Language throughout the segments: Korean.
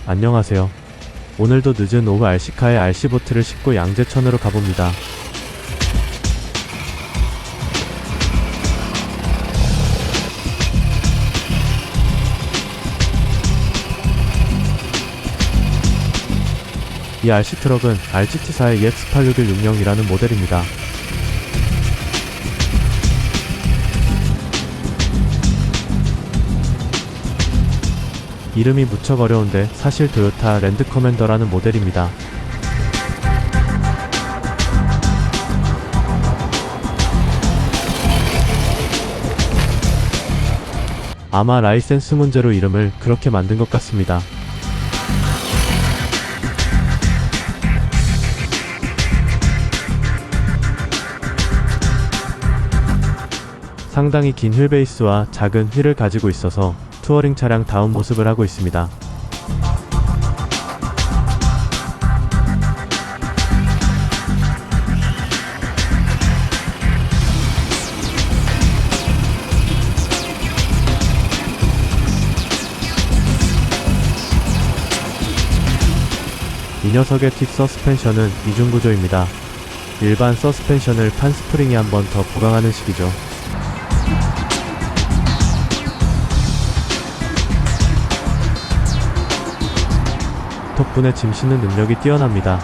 안녕하세요. 오늘도 늦은 오후 RC카에 RC보트를 싣고 양재천으로 가봅니다. 이 RC트럭은 RGT4의 EX86160이라는 모델입니다. 이름이 무척 어려운데 사실 토요타 랜드커맨더라는 모델입니다. 아마 라이센스 문제로 이름을 그렇게 만든 것 같습니다. 상당히 긴 휠베이스와 작은 휠을 가지고 있어서 투어링 차량 다운 모습을 하고 있습니다. 이 녀석의 뒷 서스펜션은 이중구조입니다. 일반 서스펜션을 판 스프링이 한 번 더 보강하는 식이죠. 덕분에 짐 싣는 능력이 뛰어납니다.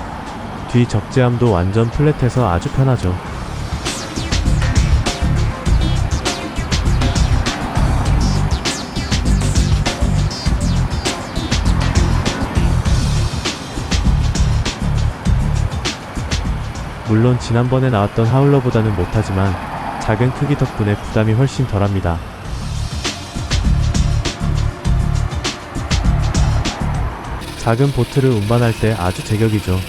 뒤 적재함도 완전 플랫해서 아주 편하죠. 물론 지난번에 나왔던 하울러보다는 못하지만 작은 크기 덕분에 부담이 훨씬 덜합니다. 작은 보트를 운반할 때 아주 제격이죠.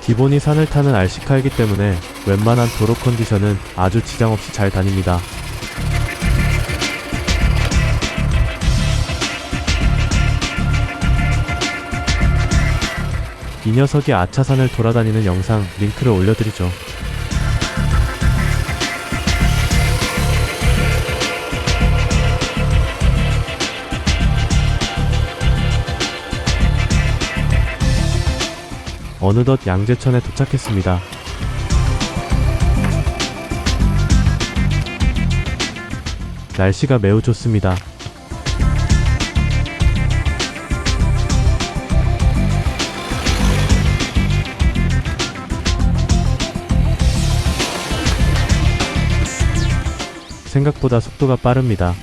기본이 산을 타는 RC카이기 때문에 웬만한 도로 컨디션은 아주 지장 없이 잘 다닙니다. 이 녀석이 아차산을 돌아다니는 영상 링크를 올려드리죠. 어느덧 양재천에 도착했습니다. 날씨가 매우 좋습니다. 생각보다 속도가 빠릅니다.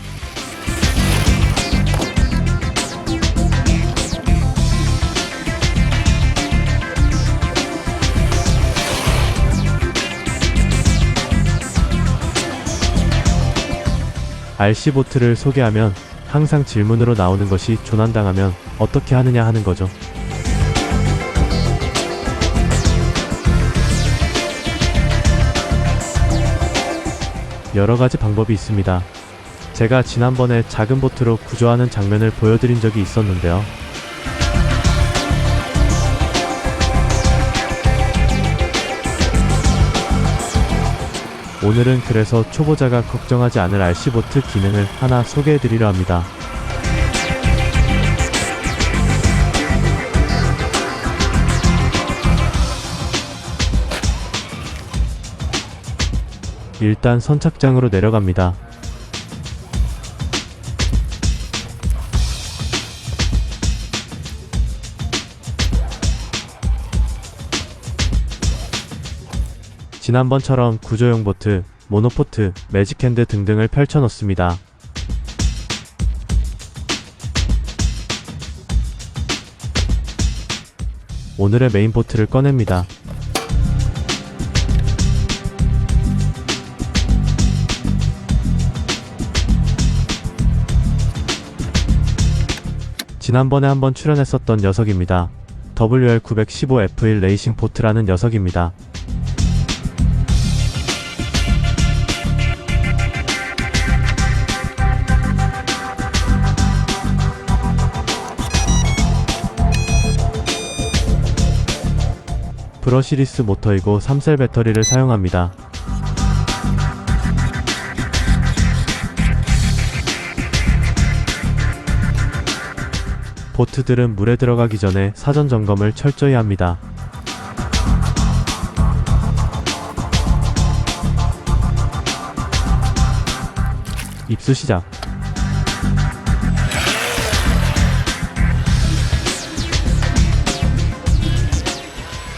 RC보트를 소개하면 항상 질문으로 나오는 것이 조난당하면 어떻게 하느냐 하는 거죠. 여러가지 방법이 있습니다. 제가 지난번에 작은 보트로 구조하는 장면을 보여드린 적이 있었는데요. 오늘은 그래서 초보자가 걱정하지 않을 RC보트 기능을 하나 소개해드리려 합니다. 일단 선착장으로 내려갑니다. 지난번처럼 구조용 보트, 모노포트, 매직핸드 등등을 펼쳐 놓습니다. 오늘의 메인 보트를 꺼냅니다. 지난번에 한번 출연했었던 녀석입니다. WL915F1 레이싱 보트라는 녀석입니다. 브러시리스 모터이고 3셀 배터리를 사용합니다. 보트들은 물에 들어가기 전에 사전 점검을 철저히 합니다. 입수 시작.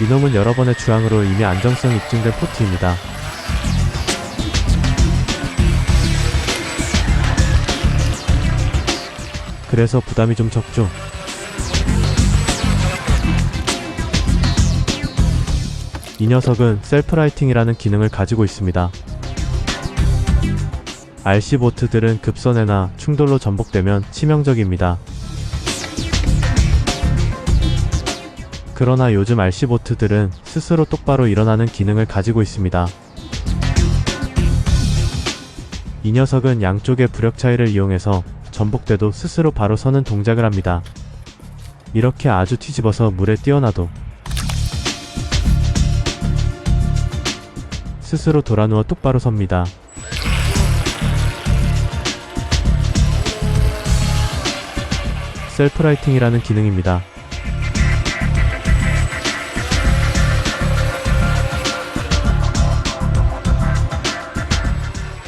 이놈은 여러 번의 주항으로 이미 안정성 입증된 포트입니다. 그래서 부담이 좀 적죠. 이 녀석은 셀프 라이팅이라는 기능을 가지고 있습니다. RC 보트들은 급선회나 충돌로 전복되면 치명적입니다. 그러나 요즘 RC 보트들은 스스로 똑바로 일어나는 기능을 가지고 있습니다. 이 녀석은 양쪽의 부력 차이를 이용해서 전복돼도 스스로 바로 서는 동작을 합니다. 이렇게 아주 뒤집어서 물에 띄어놔도 스스로 돌아누워 똑바로 섭니다. 셀프 라이팅이라는 기능입니다.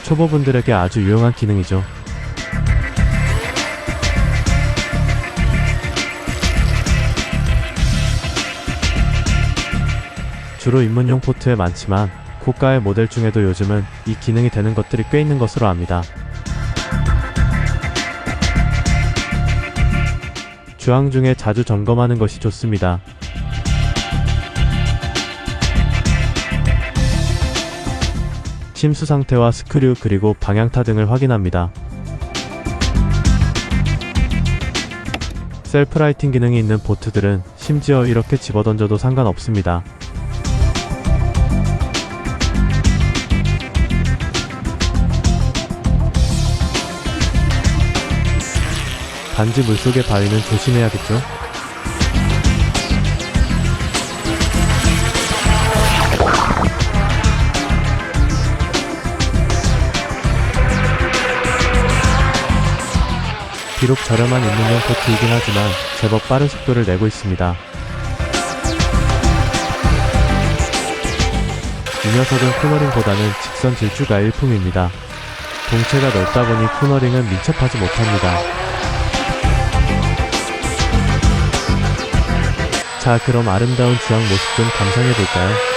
초보분들에게 아주 유용한 기능이죠. 주로 입문용 포트에 많지만 고가의 모델 중에도 요즘은 이 기능이 되는 것들이 꽤 있는 것으로 압니다. 주항 중에 자주 점검하는 것이 좋습니다. 침수 상태와 스크류 그리고 방향타 등을 확인합니다. 셀프 라이팅 기능이 있는 보트들은 심지어 이렇게 집어던져도 상관없습니다. 단지 물속의 바위는 조심해야겠죠? 비록 저렴한 입문용 보트이긴 하지만 제법 빠른 속도를 내고 있습니다. 이 녀석은 코너링보다는 직선 질주가 일품입니다. 동체가 넓다 보니 코너링은 민첩하지 못합니다. 자, 그럼 아름다운 주항 모습 좀 감상해볼까요?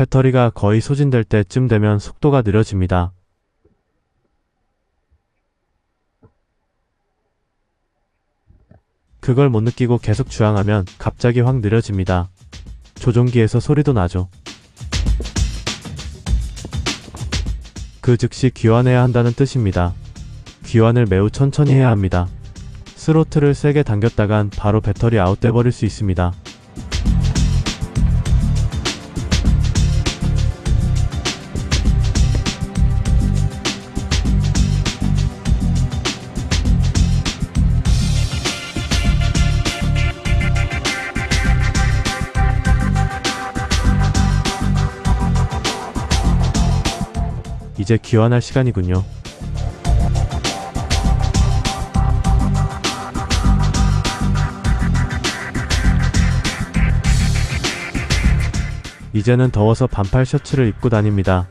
배터리가 거의 소진될 때쯤 되면 속도가 느려집니다. 그걸 못 느끼고 계속 주항하면 갑자기 확 느려집니다. 조종기에서 소리도 나죠. 그 즉시 귀환해야 한다는 뜻입니다. 귀환을 매우 천천히 해야 합니다. 스로틀을 세게 당겼다간 바로 배터리 아웃돼 버릴 수 있습니다. 이제 귀환할 시간이군요. 이제는 더워서 반팔 셔츠를 입고 다닙니다.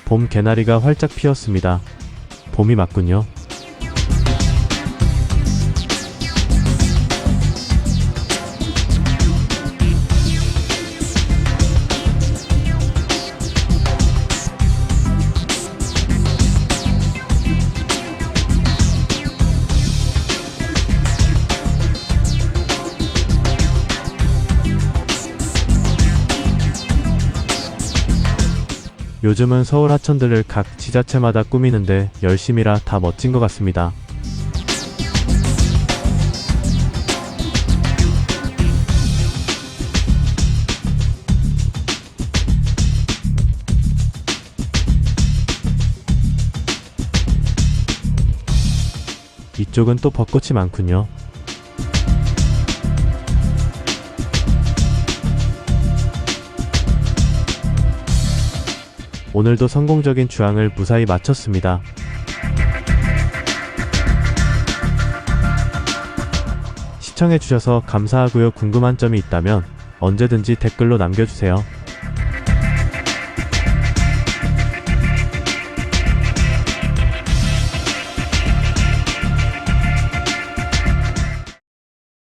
봄 개나리가 활짝 피었습니다. 봄이 맞군요. 요즘은 서울 하천들을 각 지자체마다 꾸미는데 열심이라 다 멋진 것 같습니다. 이쪽은 또 벚꽃이 많군요. 오늘도 성공적인 주항을 무사히 마쳤습니다. 시청해주셔서 감사하고요. 궁금한 점이 있다면 언제든지 댓글로 남겨주세요.